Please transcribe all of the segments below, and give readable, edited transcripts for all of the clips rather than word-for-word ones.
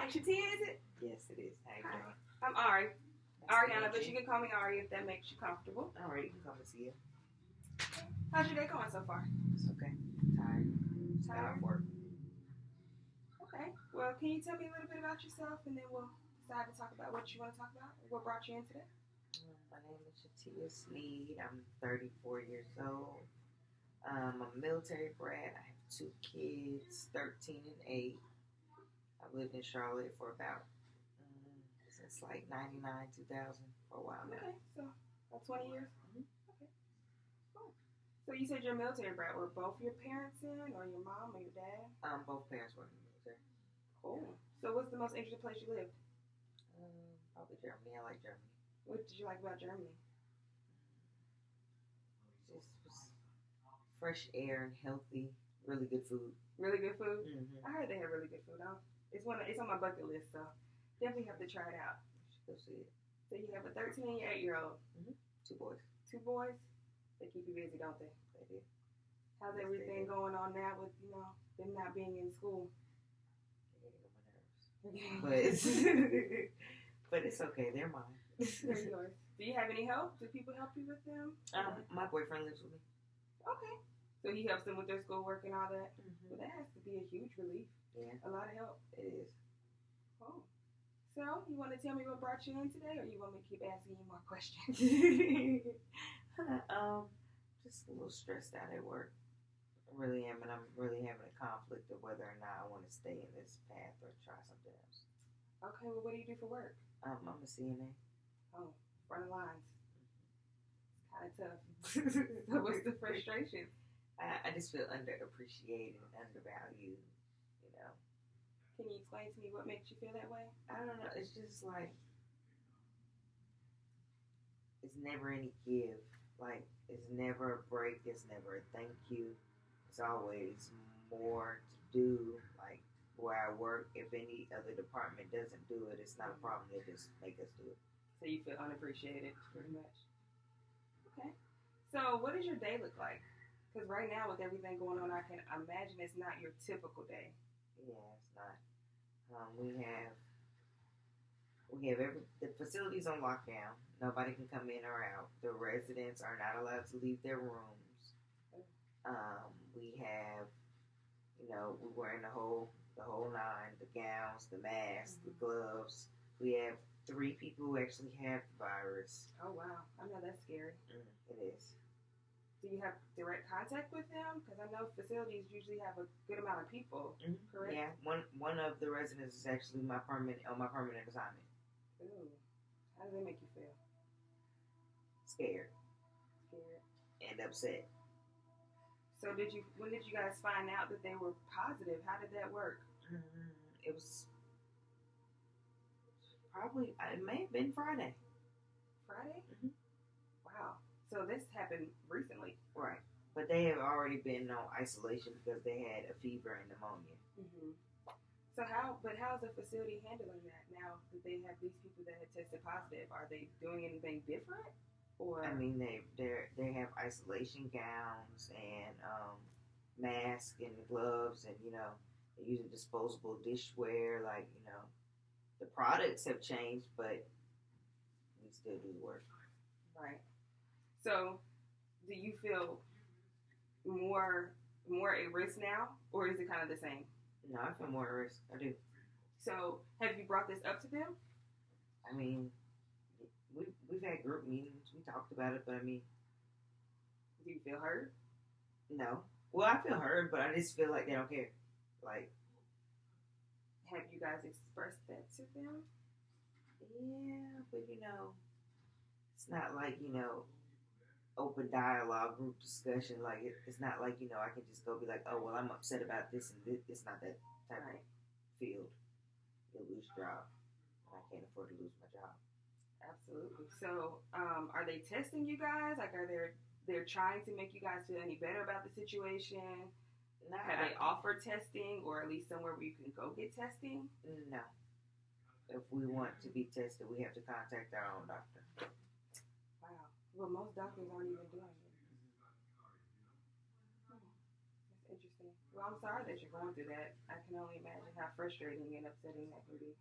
Hi, Shatia, is it? Yes, it is. How you doing? I'm Ari. Nice to Ariana, meet but you can call me Ari if that makes you comfortable. All right, you can come and see you. How's your day going so far? It's okay. Tired. Just got off work. Okay. Well, can you tell me a little bit about yourself, and then we'll decide to talk about what you want to talk about? What brought you in today? My name is Shatia Sneed. I'm 34 years old. I'm a military brat. I have 2 kids, 13 and 8. I've lived in Charlotte for about since like 99, 2000 for a while now. Okay, so about 20 years. Mhm. Okay, cool. So you said you're a military brat. Were both your parents in, or your mom or your dad? Both parents were in the military. Cool. So what's the most interesting place you lived? Probably Germany. I like Germany. What did you like about Germany? Just was fresh air and healthy, really good food. Really good food. Mm-hmm. I heard they have really good food. It's on my bucket list, so definitely have to try it out. You should go see it. So you have a 13 and 8-year-old. 2 boys. 2 boys. They keep you busy, don't they? They do. How's Yes, everything they do. going on now with them not being in school? They're getting on my nerves. But it's okay. They're mine. They're yours. Do you have any help? Do people help you with them? My boyfriend lives with me. Okay. So he helps them with their schoolwork and all that? Mm-hmm. Well, that has to be a huge relief. Yeah, A lot of help. it is. Oh. So, you want to tell me what brought you in today, or you want me to keep asking you more questions? Just a little stressed out at work. I really am, and I'm really having a conflict of whether or not I want to stay in this path or try something else. Okay, well, what do you do for work? I'm a CNA. Oh, front of lines. It's kind of tough. So, what's the frustration? I just feel underappreciated and undervalued, you know. Can you explain to me what makes you feel that way? I don't know. It's just like it's never any give. Like it's never a break. It's never a thank you. It's always more to do. Like where I work, if any other department doesn't do it, it's not a problem. They just make us do it. So you feel unappreciated, pretty much. Okay. So what does your day look like? Because right now, with everything going on, I can imagine it's not your typical day. Yeah, it's not. We have the facilities on lockdown. Nobody can come in or out. The residents are not allowed to leave their rooms. We have, we're wearing the whole 9, the gowns, the masks, the gloves. We have 3 people who actually have the virus. Oh wow, I know that's scary. It is. Do you have direct contact with them? Because I know facilities usually have a good amount of people. Correct. Yeah, one of the residents is actually on my permanent assignment. Ooh, how does that make you feel? Scared Scared. and upset. So when did you guys find out that they were positive? How did that work? It was probably, it may have been Friday. Friday? Mm-hmm. Wow. So this happened recently. Right. But they have already been on isolation because they had a fever and pneumonia. Mm-hmm. So how's the facility handling that now that they have these people that had tested positive? Are they doing anything different? Or I mean, they have isolation gowns and masks and gloves, and they're using disposable dishware. Like the products have changed, but we still do the work. Right. So, do you feel more at risk now, or is it kind of the same? No, I feel more at risk. I do. So, have you brought this up to them? I mean, we've had group meetings. We talked about it, but I mean, Do you feel hurt? no. Well, I feel hurt, but I just feel like they don't care. Like, have you guys expressed that to them? yeah, but it's not like open dialogue, group discussion. Like it's not like I can just go be like, oh well, I'm upset about this and this. It's not that type of field. You'll lose your job. I can't afford to lose my job. Absolutely. So, are they testing you guys? Like, are they're trying to make you guys feel any better about the situation? No, Have they offered testing, or at least somewhere where you can go get testing? No. If we want to be tested, we have to contact our own doctor. Wow. Well, most doctors aren't even doing it. That's interesting. Well, I'm sorry that you're going through that. I can only imagine how frustrating and upsetting that can be.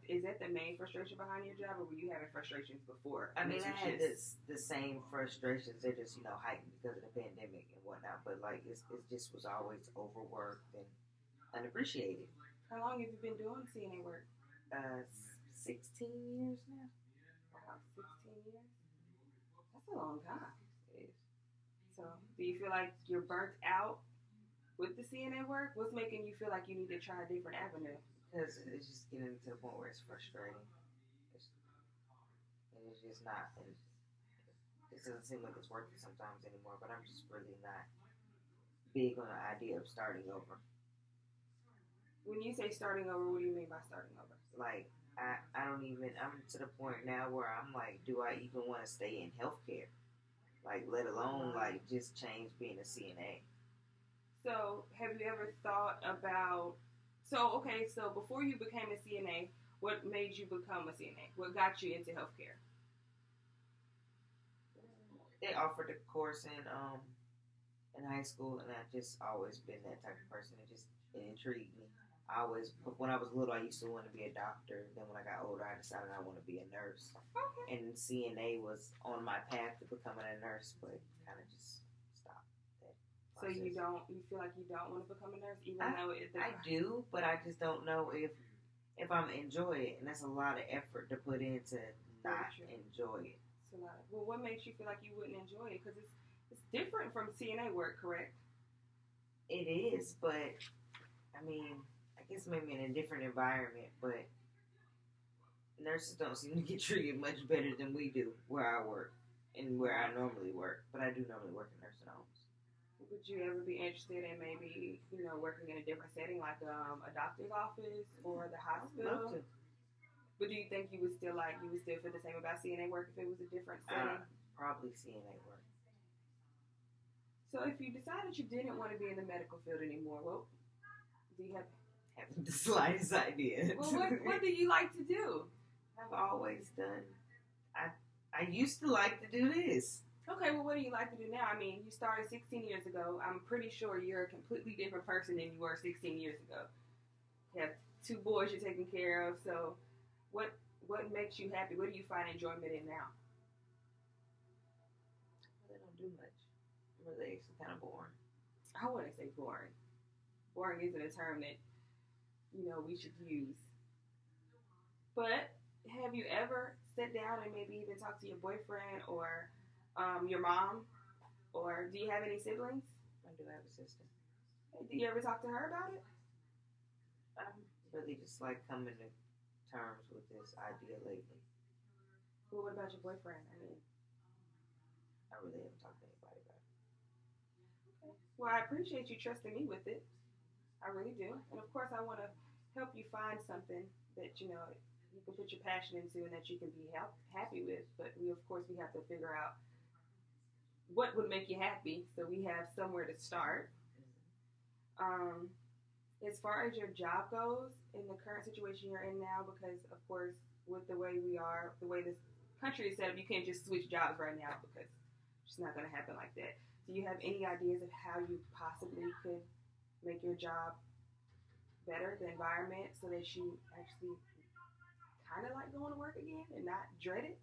Is that the main frustration behind your job, or were you having frustrations before? I mean, I had the same frustrations. They're just heightened because of the pandemic and whatnot. But like it just was always overworked and unappreciated. How long have you been doing CNA work? 16 years now. Wow, 16 years. That's a long time. It is. So, do you feel like you're burnt out with the CNA work? What's making you feel like you need to try a different avenue? Because it's just getting to the point where it's frustrating. It's just not. It doesn't seem like it's working sometimes anymore. But I'm just really not big on the idea of starting over. When you say starting over, what do you mean by starting over? Like I don't even. I'm to the point now where I'm like, do I even want to stay in healthcare? Like, let alone like just change being a CNA. So, have you ever thought about? So before you became a CNA, what made you become a CNA? What got you into healthcare? They offered a course in high school, and I've just always been that type of person. It intrigued me. When I was little, I used to want to be a doctor. Then when I got older, I decided I want to be a nurse. Okay. And CNA was on my path to becoming a nurse, but kind of just stopped that process. So you feel like you don't want to become a nurse, even though I do, but I just don't know if I'm enjoy it, and that's a lot of effort to put in to not enjoy it. It's a lot. Well, what makes you feel like you wouldn't enjoy it? Because it's different from CNA work, correct? It is, but I mean, I guess maybe in a different environment, but nurses don't seem to get treated much better than we do where I work and where I normally work. But I do normally work in nursing homes. Would you ever be interested in maybe, working in a different setting, like a doctor's office or the hospital? I'd love to. But do you think you would still feel the same about CNA work if it was a different setting? Probably CNA work. So if you decided you didn't want to be in the medical field anymore, well, do you have the slightest idea? Well, what do you like to do? I've always done. I used to like to do this. Okay, well, what do you like to do now? I mean, you started 16 years ago. I'm pretty sure you're a completely different person than you were 16 years ago. You have 2 boys you're taking care of. So, what makes you happy? What do you find enjoyment in now? I don't do much. I'm really actually kind of boring. I wouldn't say boring. Boring isn't a term that we should use. But have you ever sat down and maybe even talked to your boyfriend or your mom, or do you have any siblings? I do have a sister. Do you ever talk to her about it? I'm really just like coming to terms with this idea lately. Well, what about your boyfriend? I really haven't talked to anybody about it. Okay. Well, I appreciate you trusting me with it. I really do. And of course, I want to help you find something that you can put your passion into and that you can be happy with. But we have to figure out what would make you happy, so we have somewhere to start. As far as your job goes, in the current situation you're in now, because of course with the way we are, the way this country is set up, you can't just switch jobs right now because it's not going to happen like that. Do you have any ideas of how you possibly could make your job better, the environment, so that you actually kind of like going to work again and not dread it?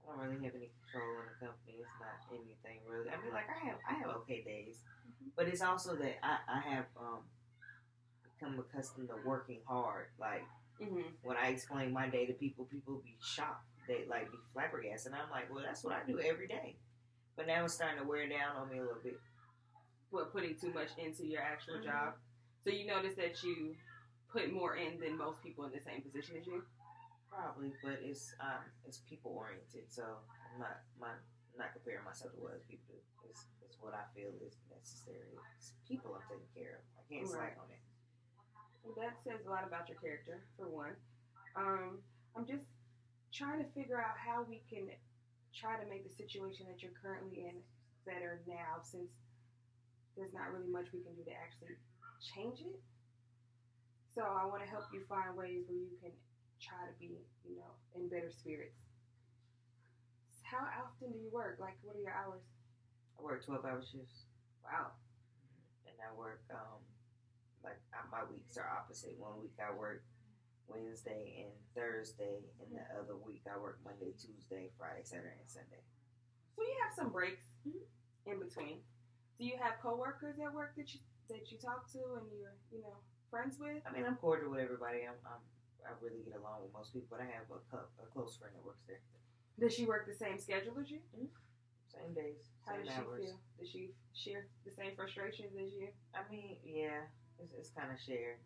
I don't really have any control in the company. It's not anything really. I mean, like I have okay days, but it's also that I have become accustomed to working hard. Like when I explain my day to people be shocked. They like be flabbergasted, and I'm like, well, that's what I do every day. But now it's starting to wear down on me a little bit. What, putting too much into your actual job? So you notice that you put more in than most people in the same position as you? Probably, but it's people oriented, so I'm not comparing myself to what other people do. It's what I feel is necessary. It's people I'm taking care of. I can't slack on it. Well, that says a lot about your character, for one. I'm just trying to figure out how we can try to make the situation that you're currently in better now, since there's not really much we can do to actually change it. So I want to help you find ways where you can try to be, in better spirits. How often do you work? Like, what are your hours? I work 12-hour shifts. Wow. And I work, my weeks are opposite. One week I work Wednesday and Thursday, and the other week I work Monday, Tuesday, Friday, Saturday, and Sunday. So you have some breaks in between. Do you have coworkers at work that you talk to and you're friends with? I mean, I'm cordial with everybody. I really get along with most people, but I have a close friend that works there. Does she work the same schedule as you? Mm-hmm. Same days. How same does she hours. feel? Does she share the same frustrations as you? I mean, yeah, it's kind of shared.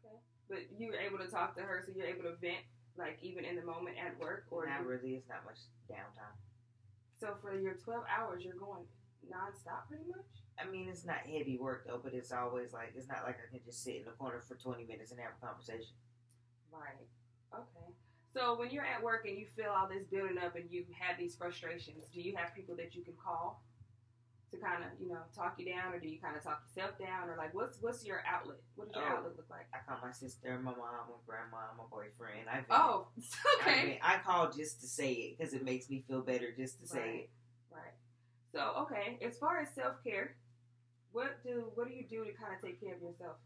Okay. But you're able to talk to her, so you're able to vent, like, even in the moment at work? Or not really. It's not much downtime. So for your 12 hours, you're going nonstop pretty much? I mean, it's not heavy work, though, but it's always like, it's not like I can just sit in the corner for 20 minutes and have a conversation. Right. Okay. So when you're at work and you feel all this building up and you have these frustrations, do you have people that you can call to kind of, talk you down, or do you kind of talk yourself down, or like what's your outlet? What does your outlet look like? I call my sister, my mom, my grandma, my boyfriend. Okay. I call just to say it because it makes me feel better just to say it. Right. So, okay, as far as self-care, what do you do to kind of take care of yourself?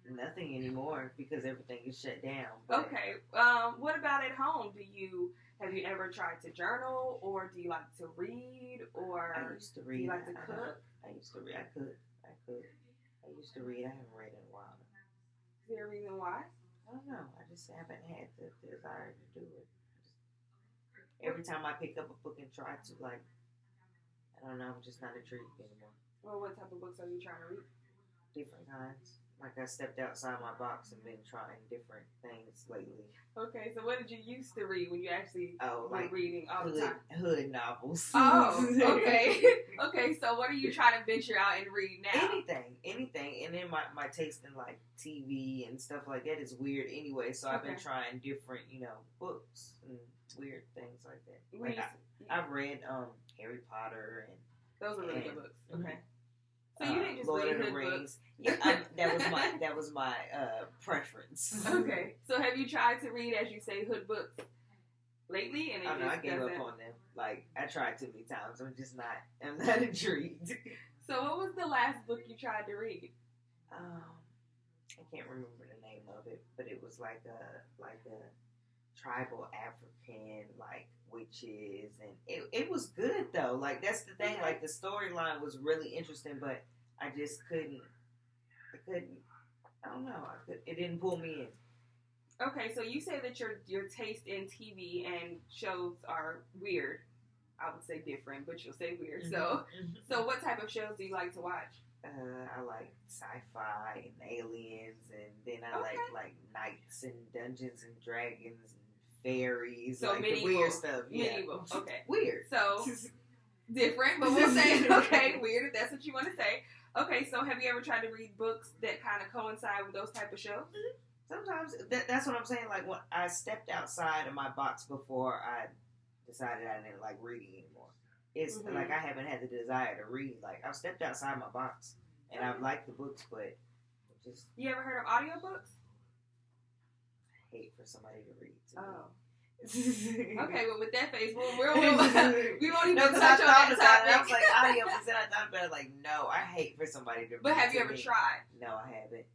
Nothing anymore because everything is shut down. But okay. What about at home? Have you ever tried to journal, or do you like to read, or I used to read. Do you like to cook? I used to read. I could. I used to read. I haven't read in a while. Is there a reason why? I don't know. I just haven't had the desire to do it. Every time I pick up a book and try to, like, I don't know, I'm just not intrigued anymore. Well, what type of books are you trying to read? Different kinds. Like, I stepped outside my box and been trying different things lately. Okay, so what did you used to read when you actually were like reading all the time? Hood novels. Oh, okay. Okay, so what are you trying to venture out and read now? Anything. And then my taste in, like, TV and stuff like that is weird anyway, so I've been trying different, books and weird things like that. Like, I've read Harry Potter and those are really good books. Okay. So So you didn't just Lord read of the hood Rings. books. Yeah, that was my preference. Okay. So have you tried to read, as you say, hood books lately? And I gave up on them. Like, I tried too many times. I'm not intrigued. So what was the last book you tried to read? I can't remember the name of it, but it was like a tribal African, like, witches, and it was good though. Like, that's the thing. Like, the storyline was really interesting, but I just couldn't. I don't know. It didn't pull me in. Okay, so you say that your taste in TV and shows are weird. I would say different, but you'll say weird. So what type of shows do you like to watch? I like sci-fi and aliens, and then I like knights and Dungeons and Dragons and fairies, so like medieval, the weird stuff. Yeah. Medieval. Okay. Weird. So different, but we'll say okay, weird if that's what you want to say. Okay, so have you ever tried to read books that kind of coincide with those type of shows? Sometimes that's what I'm saying. Like, when I stepped outside of my box before I decided I didn't like reading anymore. It's like I haven't had the desire to read. Like, I've stepped outside my box and I've liked the books, but just. You ever heard of audiobooks? I hate for somebody to read to me. Okay, well, with that face, we won't even touch on that topic. I was like, audiobooks, and I thought about it, like, no, I hate for somebody to read. But have you ever tried? No, I haven't.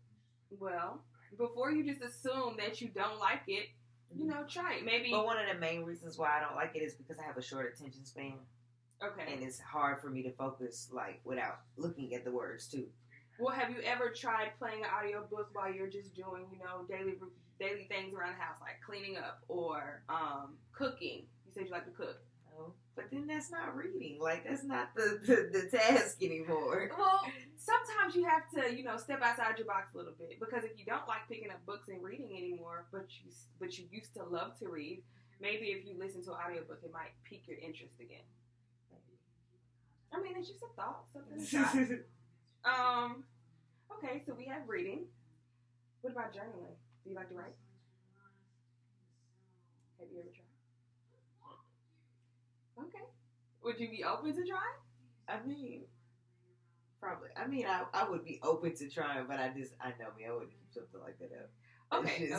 Well, before you just assume that you don't like it, try it. Maybe. But one of the main reasons why I don't like it is because I have a short attention span. Okay. And it's hard for me to focus, like, without looking at the words, too. Well, have you ever tried playing an audiobook while you're just doing, daily things around the house, like cleaning up or cooking? You said you like to cook. Oh, but then that's not reading. Like, that's not the task anymore. Well, sometimes you have to, step outside your box a little bit, because if you don't like picking up books and reading anymore, but you used to love to read, maybe if you listen to an audiobook, it might pique your interest again. I mean, it's just a thought, something to try. Okay, so we have reading. What about journaling? Do you like to write? Have you ever tried? Okay. Would you be open to trying? I mean, probably. I mean, I would be open to trying, but I know me, I wouldn't keep something like that up. Okay.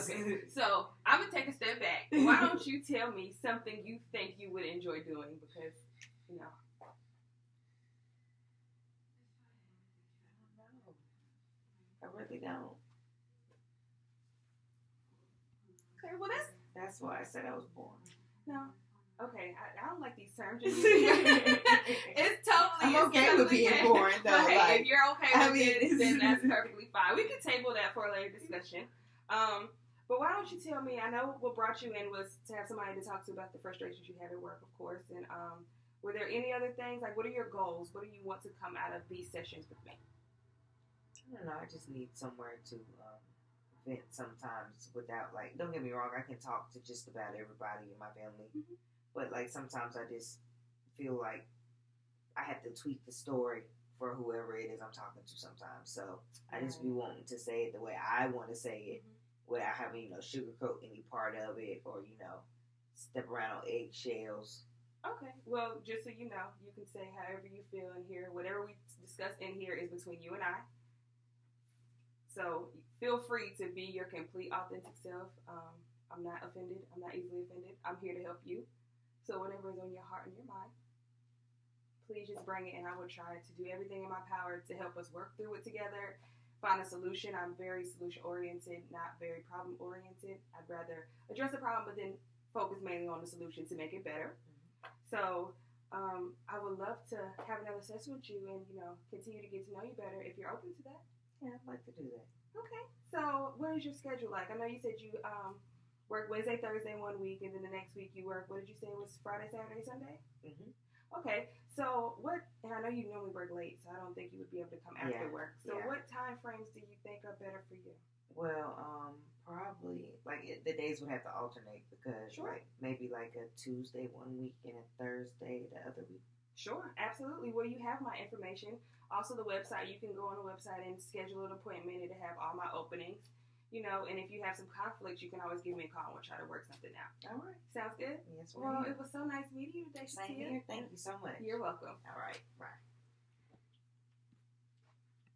So, I'm going to take a step back. Why don't you tell me something you think you would enjoy doing? Because, I really don't. Okay, well That's why I said I was boring. no. Okay, I don't like these terms. It's I'm okay with being okay. boring though. But hey, Like, if you're okay with it, then that's perfectly fine. We can table that for a later discussion. But why don't you tell me? I know what brought you in was to have somebody to talk to about the frustrations you have at work, of course. And were there any other things? Like, what are your goals? What do you want to come out of these sessions with me? I don't know. I just need somewhere to vent sometimes without, like, don't get me wrong, I can talk to just about everybody in my family. Mm-hmm. But, like, sometimes I just feel like I have to tweak the story for whoever it is I'm talking to sometimes. So I just be wanting to say it the way I want to say it without having, sugarcoat any part of it or, step around on eggshells. Okay. Well, just so you know, you can say however you feel in here. Whatever we discuss in here is between you and I. So feel free to be your complete, authentic self. I'm not offended. I'm not easily offended. I'm here to help you. So whatever is on your heart and your mind, please just bring it, and I will try to do everything in my power to help us work through it together, find a solution. I'm very solution-oriented, not very problem-oriented. I'd rather address the problem, but then focus mainly on the solution to make it better. So I would love to have another session with you and, continue to get to know you better if you're open to that. Yeah, I'd like to do that. Okay. So what is your schedule like? I know you said you work Wednesday, Thursday one week, and then the next week you work, what did you say it was, Friday, Saturday, Sunday? Mm-hmm. Okay. So and I know you normally work late, so I don't think you would be able to come after work. So what time frames do you think are better for you? Well, probably, the days would have to alternate because, maybe like a Tuesday one week and a Thursday the other week. Sure, absolutely. Well, you have my information. Also, the website, you can go on the website and schedule an appointment to have all my openings. And if you have some conflicts, you can always give me a call and we'll try to work something out. All right. Sounds good? Yes, well, it was so nice meeting you today, Same here. Thank you so much. You're welcome. All right. Bye.